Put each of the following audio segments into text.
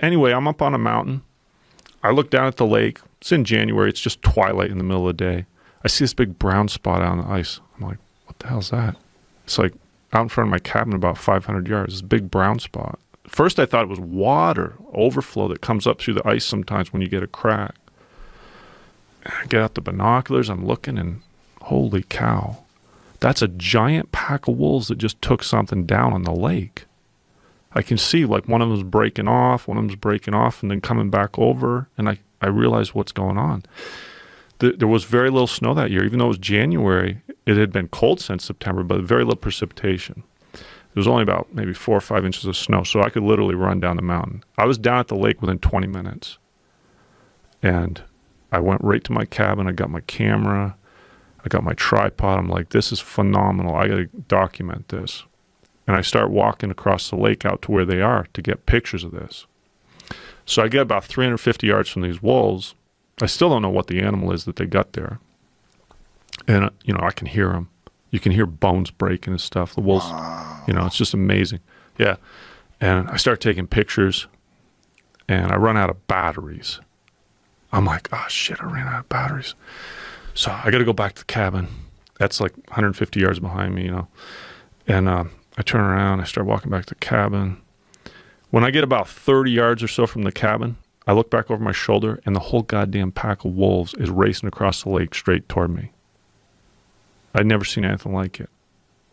Anyway, I'm up on a mountain. I look down at the lake. It's in January. It's just twilight in the middle of the day. I see this big brown spot out on the ice. I'm like, what the hell's that? It's like out in front of my cabin about 500 yards. This big brown spot. First, I thought it was water overflow that comes up through the ice sometimes when you get a crack. And I get out the binoculars. I'm looking, and holy cow. That's a giant pack of wolves that just took something down on the lake. I can see like one of them's breaking off, and then coming back over, and I realized what's going on. There was very little snow that year. Even though it was January, it had been cold since September, but very little precipitation. There was only about maybe 4 or 5 inches of snow, so I could literally run down the mountain. I was down at the lake within 20 minutes, and I went right to my cabin. I got my camera. I got my tripod. I'm like, this is phenomenal. I got to document this. And I start walking across the lake out to where they are to get pictures of this. So I get about 350 yards from these wolves. I still don't know what the animal is that they got there. And, I can hear them. You can hear bones breaking and stuff. The wolves, it's just amazing. Yeah. And I start taking pictures, and I run out of batteries. I'm like, oh, shit, I ran out of batteries. So I got to go back to the cabin. That's like 150 yards behind me, And I turn around, I start walking back to the cabin. When I get about 30 yards or so from the cabin, I look back over my shoulder, and the whole goddamn pack of wolves is racing across the lake straight toward me. I'd never seen anything like it.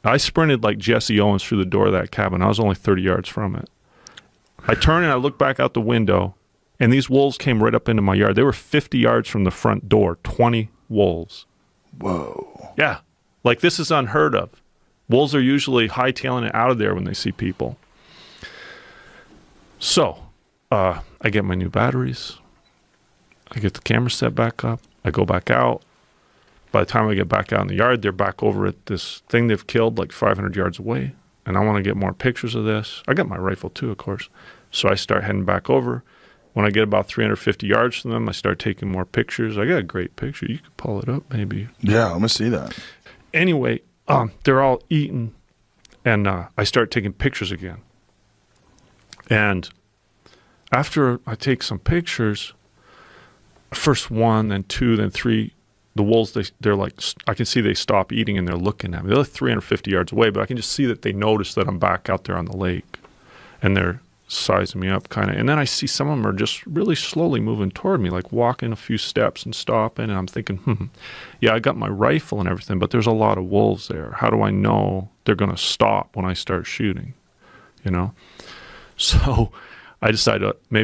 I sprinted like Jesse Owens through the door of that cabin. I was only 30 yards from it. I turn and I look back out the window, and these wolves came right up into my yard. They were 50 yards from the front door, 20 wolves. Whoa. Yeah. Like, this is unheard of. Wolves are usually hightailing it out of there when they see people. So, I get my new batteries. I get the camera set back up. I go back out. By the time I get back out in the yard, they're back over at this thing they've killed like 500 yards away. And I want to get more pictures of this. I got my rifle too, of course. So I start heading back over. When I get about 350 yards from them, I start taking more pictures. I got a great picture. You could pull it up maybe. Yeah, I'm going to see that. Anyway, they're all eating, and I start taking pictures again. And after I take some pictures, first one, then two, then three, the wolves, they're like, I can see they stop eating and they're looking at me. They're like 350 yards away, but I can just see that they notice that I'm back out there on the lake, and they're sizing me up kind of. And then I see some of them are just really slowly moving toward me, like walking a few steps and stopping. And I'm thinking, yeah, I got my rifle and everything, but there's a lot of wolves there. How do I know they're going to stop when I start shooting? So I decided maybe